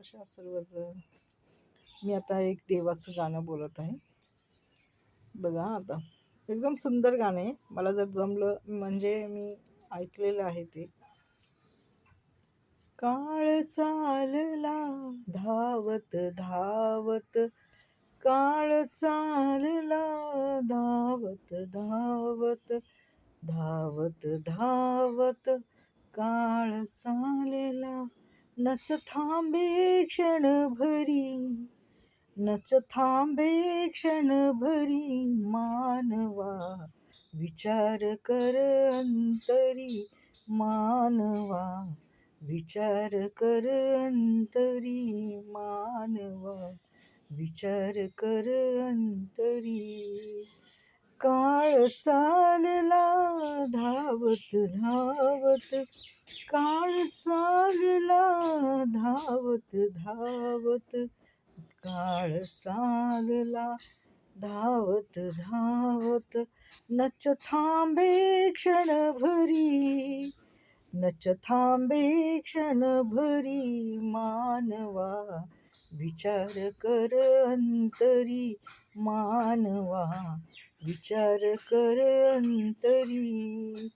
कशा सर्वजण. मी आता एक देवाचं गाणं बोलत आहे. बघा आता एकदम सुंदर गाणं आहे. मला जर जमलं म्हणजे मी ऐकलेलं आहे ते. काळ चालला धावत धावत, काळ चालला धावत धावत, धावत धावत काळ चालला. नच थांबे क्षणभरी, नच थांबे क्षणभरी, मानवा विचार कर अंतरी, मानवा विचार कर अंतरी, मानवा विचार कर अंतरी. काळ चालला धावत धावत, काळ चालला धावत धावत, काळ चालला धावत धावत. नच थांबे क्षणभरी, नच थांबे क्षणभरी, मानवा विचार कर अंतरी, मानवा विचार कर अंतरी.